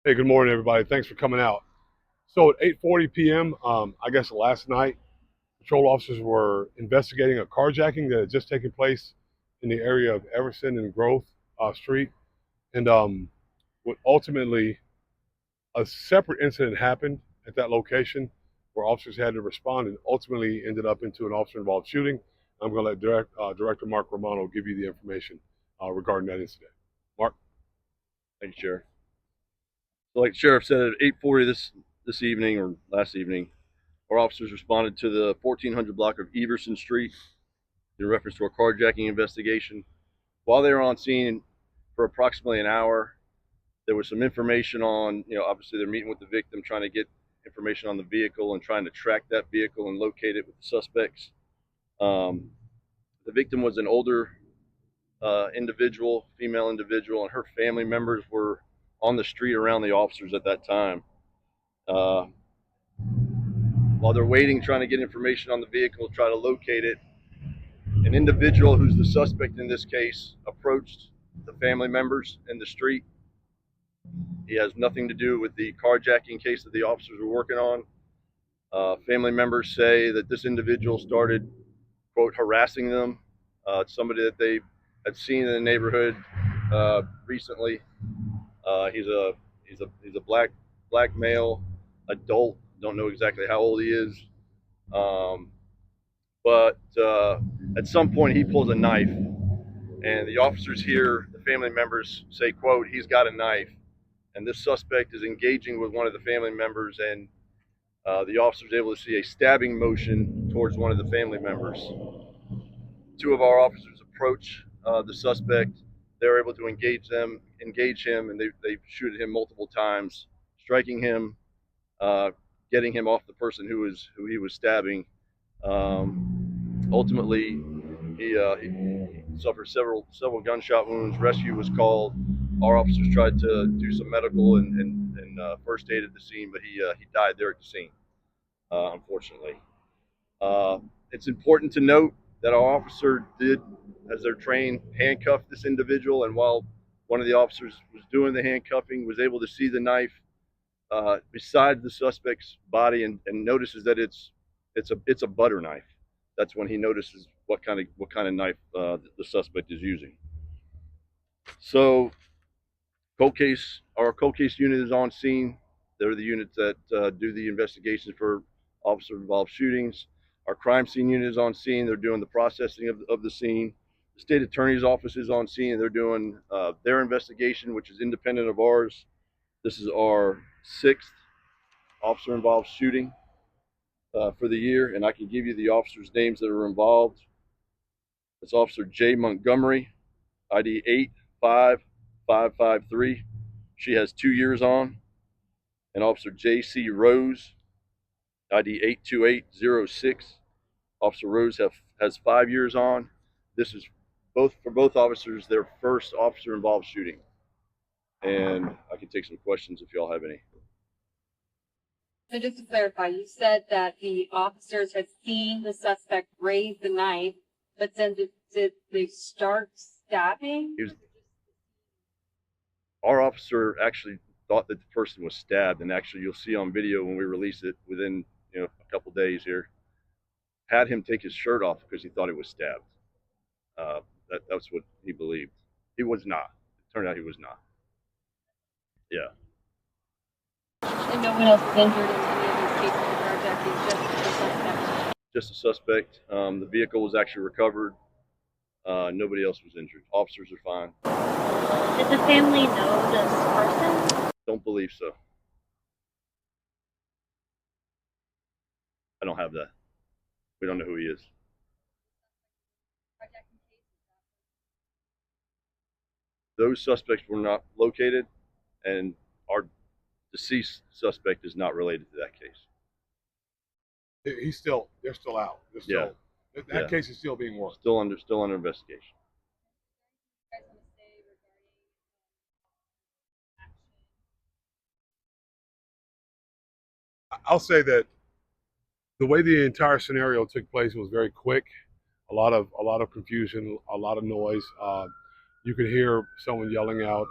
Hey, good morning, everybody. Thanks for coming out. So at 8:40 p.m., I guess last night, patrol officers were investigating a carjacking that had just taken place in the area of Everson and Growth Street, and ultimately a separate incident happened at that location where officers had to respond, and ultimately ended up into an officer-involved shooting. I'm going to let Director Mark Romano give you the information regarding that incident. Mark. Thank you, Sheriff. So like the Sheriff said, at 8:40 this evening or last evening, our officers responded to the 1400 block of Eaverson Street in reference to a carjacking investigation. While they were on scene for approximately an hour, there was some information on, obviously they're meeting with the victim, trying to get information on the vehicle and trying to track that vehicle and locate it with the suspects. Um, the victim was an older individual, female individual, and her family members were on the street around the officers at that time. Uh, while they're waiting, trying to get information on the vehicle, try to locate it, an individual who's the suspect in this case approached the family members in the street. He has nothing to do with the carjacking case that the officers were working on. Family members say that this individual started, quote, harassing them. Somebody that they had seen in the neighborhood recently. He's a black male adult. Don't know exactly how old he is. But at some point he pulls a knife, and the officers hear the family members say, quote, he's got a knife. And this suspect is engaging with one of the family members, and the officer is able to see a stabbing motion towards one of the family members. Two of our officers approach the suspect. They're able to engage him, and they shoot at him multiple times, striking him, getting him off the person who he was stabbing. Ultimately, he suffered several gunshot wounds. Rescue was called. Our officers tried to do some medical and first aid at the scene, but he died there at the scene, unfortunately. It's important to note that our officer did, as they're trained, handcuff this individual, and while one of the officers was doing the handcuffing, was able to see the knife beside the suspect's body, and notices that it's a butter knife. That's when he notices what kind of knife the suspect is using. So, our cold case unit is on scene. They're the units that do the investigations for officer-involved shootings. Our crime scene unit is on scene. They're doing the processing of the scene. The state attorney's office is on scene, and they're doing their investigation, which is independent of ours. This is our 6th officer-involved shooting for the year, and I can give you the officers' names that are involved. It's Officer J. Montgomery, ID 85553. She has 2 years on. And Officer J.C. Rose, ID 82806. Officer Rose has 5 years on. This is for both officers, their first officer-involved shooting. And I can take some questions if y'all have any. So just to clarify, you said that the officers had seen the suspect raise the knife, but then did they start stabbing? Our officer actually thought that the person was stabbed, and actually you'll see on video when we release it within a couple days here, had him take his shirt off because he thought he was stabbed. That's what he believed. He was not. It turned out he was not. Yeah. And no one else was injured in any of these cases of carjacking, just the suspect? Just the suspect. The vehicle was actually recovered. Nobody else was injured. Officers are fine. Did the family know this person? Don't believe so. I don't have that. We don't know who he is. Those suspects were not located, and our deceased suspect is not related to that case. They're still out. That case is still being worked. Still under investigation. I'll say that the way the entire scenario took place was very quick. A lot of confusion, a lot of noise. You could hear someone yelling out,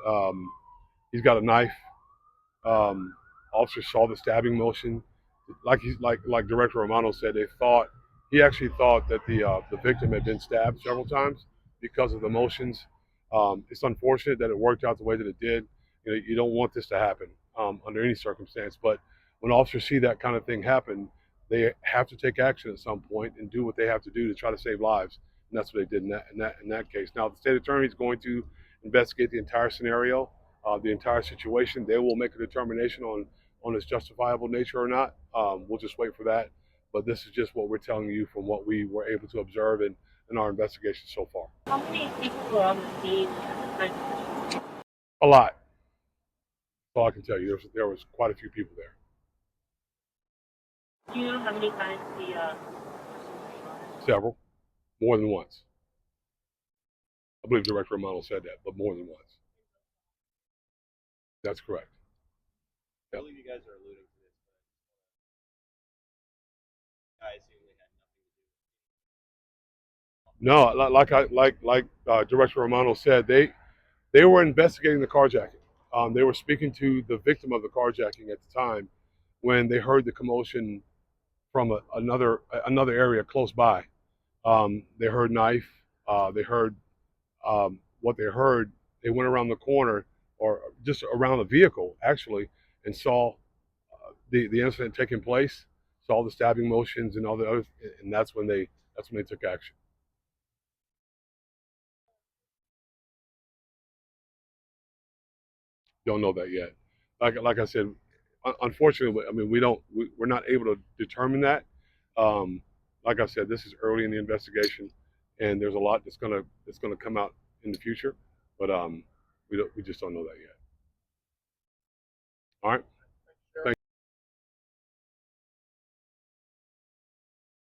"He's got a knife." Officers saw the stabbing motion. Like Director Romano said, he actually thought that the victim had been stabbed several times because of the motions. It's unfortunate that it worked out the way that it did. You don't want this to happen under any circumstance. But when officers see that kind of thing happen, they have to take action at some point and do what they have to do to try to save lives. And that's what they did in that case. Now the state attorney is going to investigate the entire scenario, the entire situation. They will make a determination on its justifiable nature or not. We'll just wait for that. But this is just what we're telling you from what we were able to observe in our investigation so far. How many people were on the scene at the time? A lot. That's all I can tell you. There was quite a few people there. Do you know how many times the Several. More than once. I believe Director Romano said that, but more than once. That's correct. I believe you guys are alluding to this, but guys seemingly had nothing to do with it. No, like Director Romano said, they were investigating the carjacking. They were speaking to the victim of the carjacking at the time when they heard the commotion from another area close by. They heard knife. They heard what they heard. They went around the corner or just around the vehicle actually and saw the incident taking place. Saw the stabbing motions and all the other, and that's when they took action. Don't know that yet. Like I said, unfortunately, I mean we're not able to determine that. Like I said, this is early in the investigation, and there's a lot that's gonna come out in the future, but we just don't know that yet. All right.